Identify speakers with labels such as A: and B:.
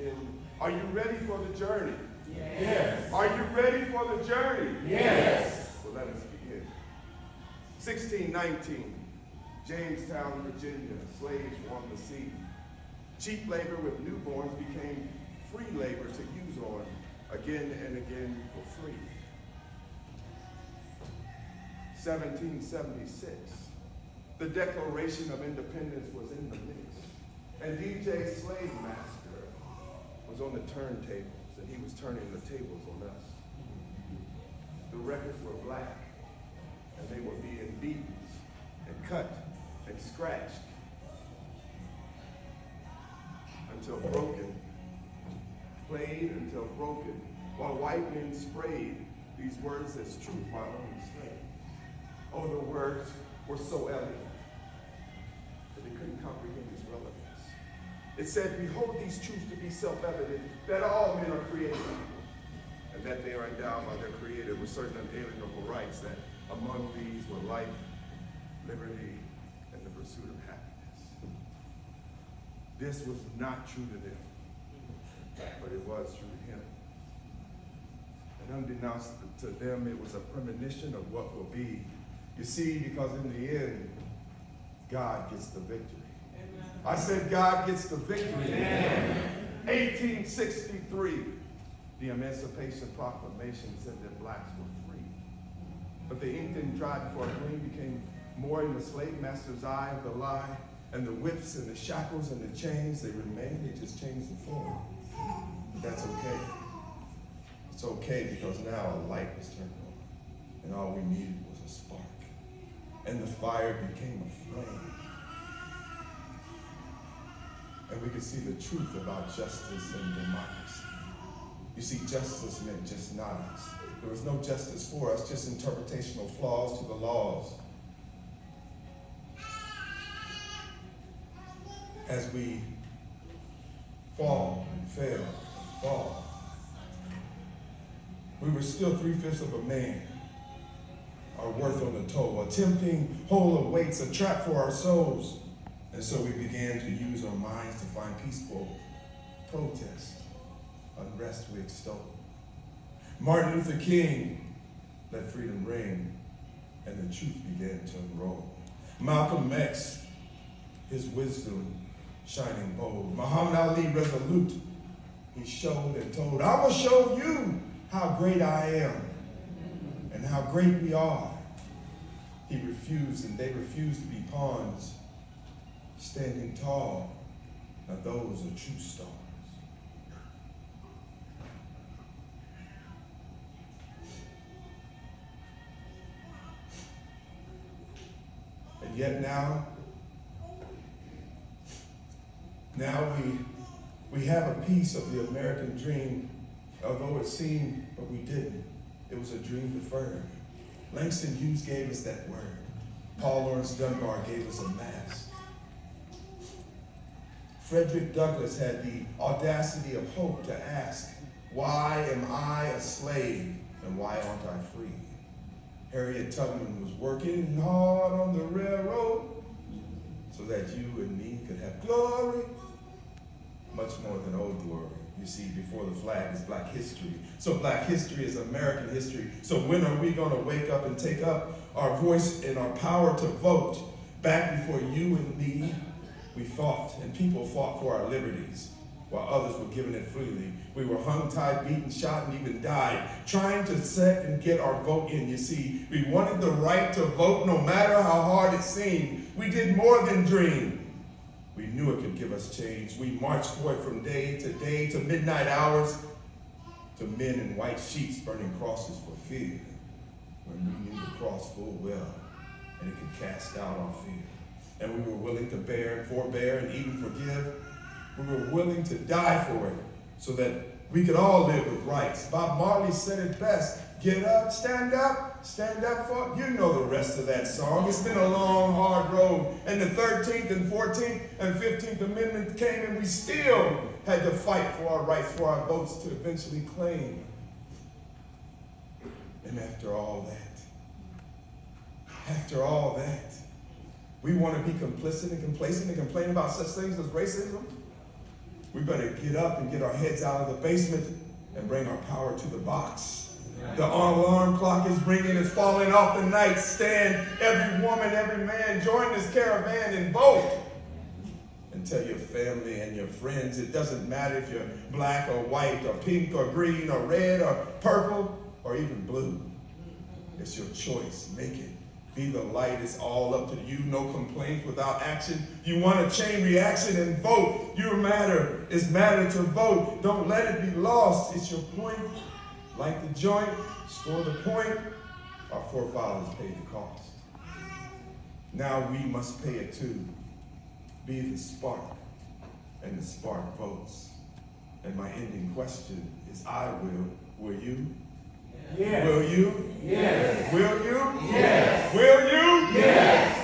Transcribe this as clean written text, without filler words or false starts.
A: begin. Are you ready for the journey?
B: Yes.
A: Are you ready for the journey?
B: Yes.
A: Well, let us begin. 1619, Jamestown, Virginia, slaves were on the sea. Cheap labor with newborns became free labor to use on again and again for free. 1776, the Declaration of Independence was in the mix, and DJ Slave Master was on the turntables, and he was turning the tables on us. The records were black, and they were being beaten and cut and scratched until broken, played until broken, while white men sprayed these words as truth while on the slave. Oh, the words were so elegant that they couldn't comprehend its relevance. It said, behold these truths to be self-evident, that all men are created equal, and that they are endowed by their Creator with certain unalienable rights, that among these were life, liberty, and the pursuit of happiness. This was not true to them, but it was true to him. And unbeknownst to them, it was a premonition of what will be. You see, because in the end, God gets the victory. Amen. I said God gets the victory. Amen. 1863, the Emancipation Proclamation said that blacks were free. But the ink didn't dry before a gleam became more in the slave master's eye of the lie, and the whips and the shackles and the chains, they remained, they just changed the form. But that's okay. It's okay because now a light was turned on, and all we needed was a spark. And the fire became a flame. And we could see the truth about justice and democracy. You see, justice meant just not us. There was no justice for us, just interpretational flaws to the laws. As we fall and fail and fall, we were still 3/5 of a man. Our worth on the toe, a tempting hole of weights, a trap for our souls. And so we began to use our minds to find peaceful protest, unrest we extol. Martin Luther King let freedom ring, and the truth began to unroll. Malcolm X, his wisdom shining bold. Muhammad Ali resolute, he showed and told, I will show you how great I am and how great we are. He refused, and they refused to be pawns, standing tall. Now those are true stars. And yet now we have a piece of the American dream, although it seemed, but we didn't. It was a dream deferred. Langston Hughes gave us that word. Paul Laurence Dunbar gave us a mask. Frederick Douglass had the audacity of hope to ask, why am I a slave and why aren't I free? Harriet Tubman was working hard on the railroad so that you and me could have glory, much more than old glory. You see, before the flag is black history. So black history is American history. So when are we going to wake up and take up our voice and our power to vote? Back before you and me, we fought, and people fought for our liberties, while others were given it freely. We were hung, tied, beaten, shot, and even died, trying to set and get our vote in. You see, we wanted the right to vote no matter how hard it seemed. We did more than dream. We knew it could give us change. We marched for it from day, to midnight hours, to men in white sheets burning crosses for fear, when we knew the cross full well, and it could cast out our fear. And we were willing to bear and forbear and even forgive. We were willing to die for it so that we could all live with rights. Bob Marley said it best, get up, stand up for, you know the rest of that song. It's been a long, hard road. And the 13th and 14th and 15th Amendment came, and we still had to fight for our rights, for our votes to eventually claim. And after all that, we want to be complicit and complacent and complain about such things as racism? We better get up and get our heads out of the basement and bring our power to the box. The alarm clock is ringing, it's falling off the nightstand. Every woman, every man, join this caravan and vote. And tell your family and your friends it doesn't matter if you're black or white or pink or green or red or purple or even blue. It's your choice. Make it. Be the light. It's all up to you. No complaints without action. You want a chain reaction and vote. You matter. It's matter to vote. Don't let it be lost. It's your point. Like the joint. Score the point. Our forefathers paid the cost. Now we must pay it too. Be the spark, and the spark votes. And my ending question is, I will. Will you?
B: Yes.
A: Will you?
B: Yes.
A: Will you?
B: Yes.
A: Will you?
B: Yes.